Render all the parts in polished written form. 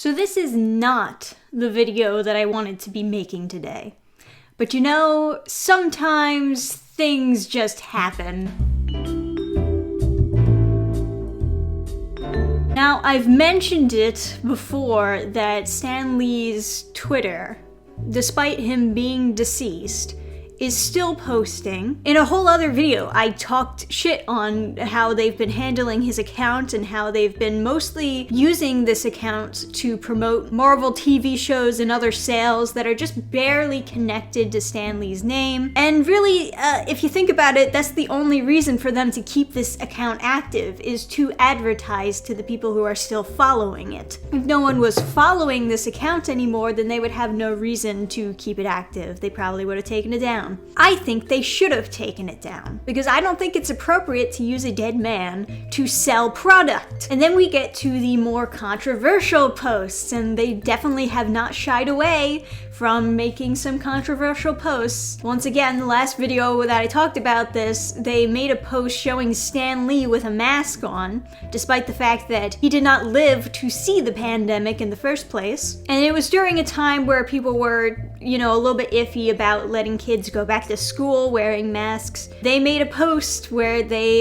So this is not the video that I wanted to be making today. But you know, sometimes things just happen. Now, I've mentioned it before that Stan Lee's Twitter, despite him being deceased, is still posting. In a whole other video, I talked shit on how they've been handling his account and how they've been mostly using this account to promote Marvel TV shows and other sales that are just barely connected to Stan Lee's name. And really, if you think about it, that's the only reason for them to keep this account active, is to advertise to the people who are still following it. If no one was following this account anymore, then they would have no reason to keep it active. They probably would have taken it down. I think they should have taken it down, because I don't think it's appropriate to use a dead man to sell product. And then we get to the more controversial posts, and they definitely have not shied away from making some controversial posts. Once again, the last video that I talked about this, they made a post showing Stan Lee with a mask on, despite the fact that he did not live to see the pandemic in the first place. And it was during a time where people were, you know, a little bit iffy about letting kids go back to school wearing masks. They made a post where they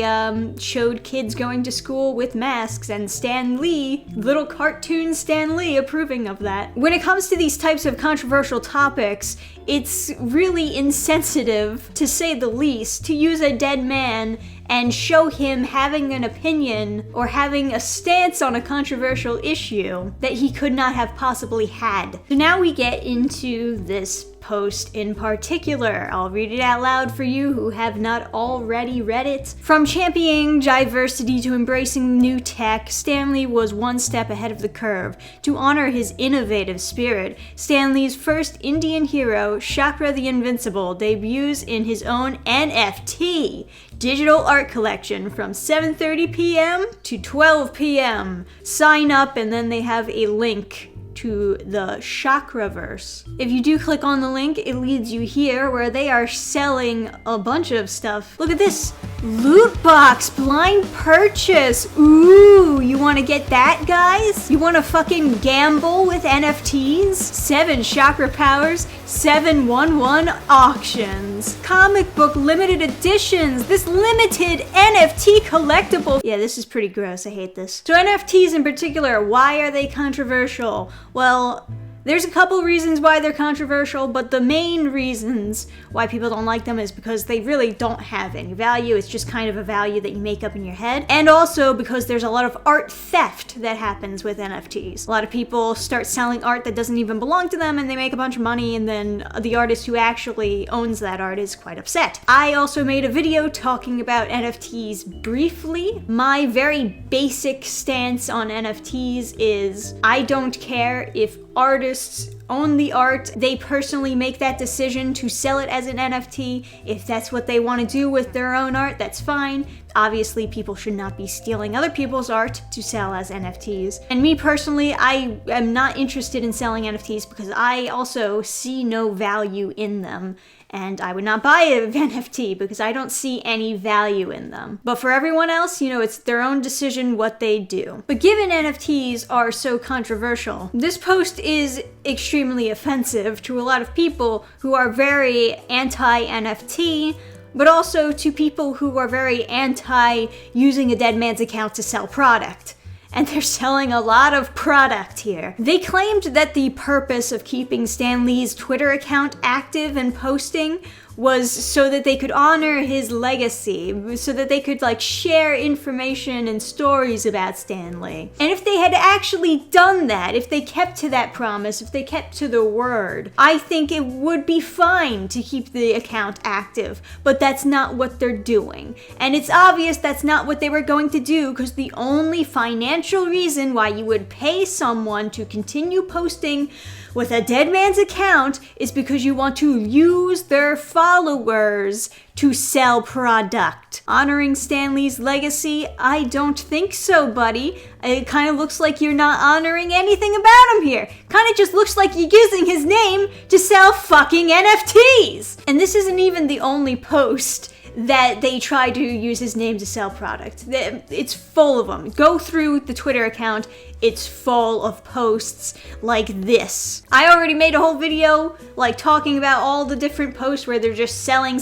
showed kids going to school with masks, and Stan Lee, little cartoon Stan Lee, approving of that. When it comes to these types of controversial topics, it's really insensitive, to say the least, to use a dead man and show him having an opinion or having a stance on a controversial issue that he could not have possibly had. So now we get into this post in particular. I'll read it out loud for you who have not already read it. From championing diversity to embracing new tech, Stan Lee was one step ahead of the curve. To honor his innovative spirit, Stan Lee's first Indian hero, Chakra the Invincible, debuts in his own NFT digital art collection from 7:30 p.m. to 12 p.m. Sign up, and then they have a link to the Chakraverse. If you do click on the link, it leads you here where they are selling a bunch of stuff. Look at this! Loot box blind purchase! Ooh, you wanna get that, guys? You wanna fucking gamble with NFTs? 7 chakra powers, 711 auctions. Comic book limited editions! This limited NFT collectible! Yeah, this is pretty gross, I hate this. So NFTs in particular, why are they controversial? Well, there's a couple reasons why they're controversial, but the main reasons why people don't like them is because they really don't have any value. It's just kind of a value that you make up in your head. And also because there's a lot of art theft that happens with NFTs. A lot of people start selling art that doesn't even belong to them, and they make a bunch of money, and then the artist who actually owns that art is quite upset. I also made a video talking about NFTs briefly. My very basic stance on NFTs is I don't care if artists own the art. They personally make that decision to sell it as an NFT. If that's what they want to do with their own art, that's fine. Obviously, people should not be stealing other people's art to sell as NFTs. And me personally, I am not interested in selling NFTs because I also see no value in them. And I would not buy an NFT because I don't see any value in them. But for everyone else, you know, it's their own decision what they do. But given NFTs are so controversial, this post is extremely offensive to a lot of people who are very anti-NFT, but also to people who are very anti-using a dead man's account to sell product. And they're selling a lot of product here. They claimed that the purpose of keeping Stan Lee's Twitter account active and posting was so that they could honor his legacy, so that they could like share information and stories about Stan Lee. And if they had actually done that, if they kept to that promise, if they kept to the word, I think it would be fine to keep the account active, but that's not what they're doing. And it's obvious that's not what they were going to do, because the only financial reason why you would pay someone to continue posting with a dead man's account is because you want to use their followers to sell product. Honoring Stan Lee's legacy? I don't think so, buddy. It kind of looks like you're not honoring anything about him here. Kind of just looks like you're using his name to sell fucking NFTs. And this isn't even the only post that they try to use his name to sell product. It's full of them. Go through the Twitter account. it's full of posts like this. I already made a whole video like talking about all the different posts where they're just selling,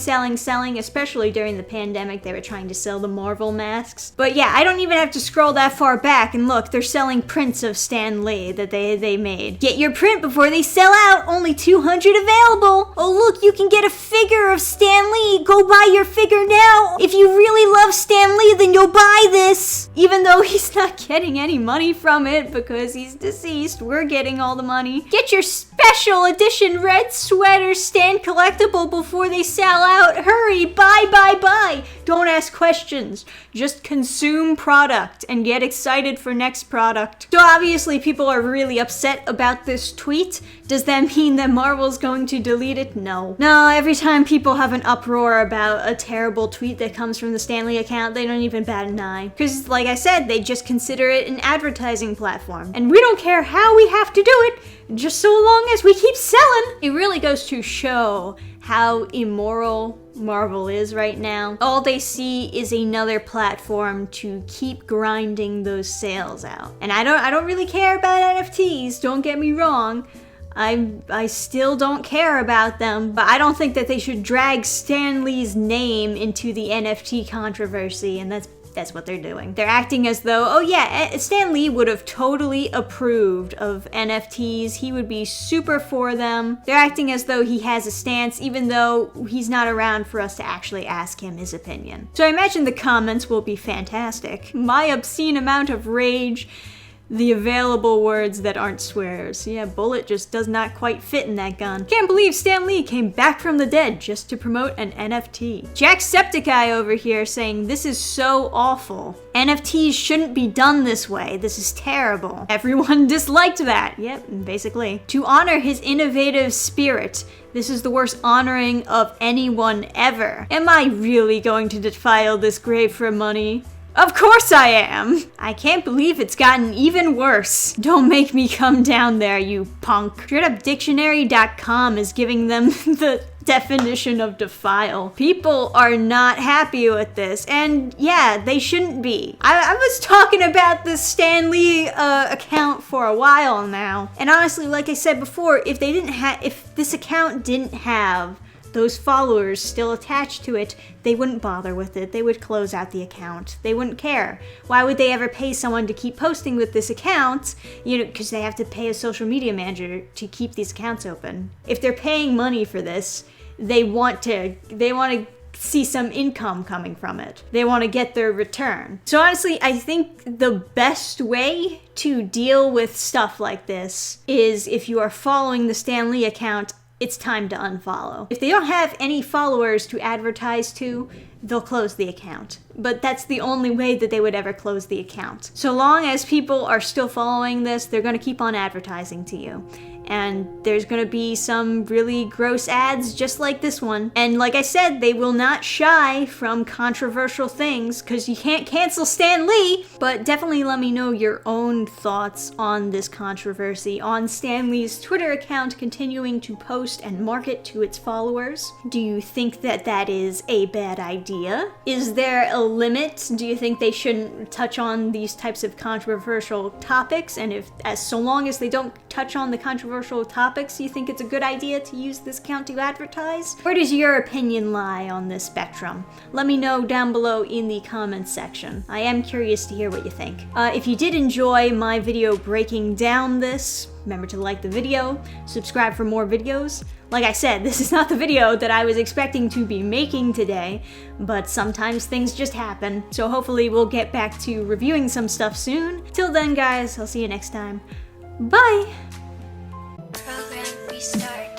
especially during the pandemic. They were trying to sell the Marvel masks. But yeah, I don't even have to scroll that far back, and look, they're selling prints of Stan Lee that they made. Get your print before they sell out, only 200 available. Oh look, you can get a figure of Stan Lee. Go buy your figure now. If you really love Stan Lee, then you'll buy this. Even though he's not getting any money from it because he's deceased, we're getting all the money. Get your special edition red sweater Stan collectible before they sell out. Hurry, buy. Don't ask questions. Just consume product and get excited for next product. So obviously people are really upset about this tweet. Does that mean that Marvel's going to delete it? No. No, every time people have an uproar about a terrible tweet that comes from the Stan Lee account, they don't even bat an eye. Because like I said, they just consider it an advertising platform. And we don't care how we have to do it, just so long as we keep selling. It really goes to show how immoral Marvel is right now. All they see is another platform to keep grinding those sales out. And I don't really care about NFTs, don't get me wrong. I still don't care about them, but I don't think that they should drag Stan Lee's name into the NFT controversy, and that's what they're doing. They're acting as though, oh yeah, Stan Lee would have totally approved of NFTs. He would be super for them. They're acting as though he has a stance, even though he's not around for us to actually ask him his opinion. So I imagine the comments will be fantastic. My obscene amount of rage, the available words that aren't swears. Yeah, bullet just does not quite fit in that gun. Can't believe Stan Lee came back from the dead just to promote an NFT. Jacksepticeye over here saying this is so awful. NFTs shouldn't be done this way. This is terrible. Everyone disliked that. Yep, basically. To honor his innovative spirit, this is the worst honoring of anyone ever. Am I really going to defile this grave for money? Of course I am! I can't believe it's gotten even worse. Don't make me come down there, you punk. StraightUpDictionary.com is giving them the definition of defile. People are not happy with this, and yeah, they shouldn't be. I was talking about the Stan Lee account for a while now, and honestly, like I said before, if this account didn't have those followers still attached to it, they wouldn't bother with it. They would close out the account. They wouldn't care. Why would they ever pay someone to keep posting with this account? You know, because they have to pay a social media manager to keep these accounts open. If they're paying money for this, they want to see some income coming from it. They want to get their return. So honestly, I think the best way to deal with stuff like this is if you are following the Stan Lee account, it's time to unfollow. If they don't have any followers to advertise to, they'll close the account. But that's the only way that they would ever close the account. So long as people are still following this, they're going to keep on advertising to you. And there's gonna be some really gross ads just like this one. And like I said, they will not shy from controversial things because you can't cancel Stan Lee. But definitely let me know your own thoughts on this controversy, on Stan Lee's Twitter account continuing to post and market to its followers. Do you think that that is a bad idea? Is there a limit? Do you think they shouldn't touch on these types of controversial topics? And so long as they don't touch on the controversial topics, you think it's a good idea to use this account to advertise? Where does your opinion lie on this spectrum? Let me know down below in the comments section. I am curious to hear what you think. If you did enjoy my video breaking down this, remember to like the video, subscribe for more videos. Like I said, this is not the video that I was expecting to be making today, but sometimes things just happen. So hopefully we'll get back to reviewing some stuff soon. Till then guys, I'll see you next time. Bye! Program restart.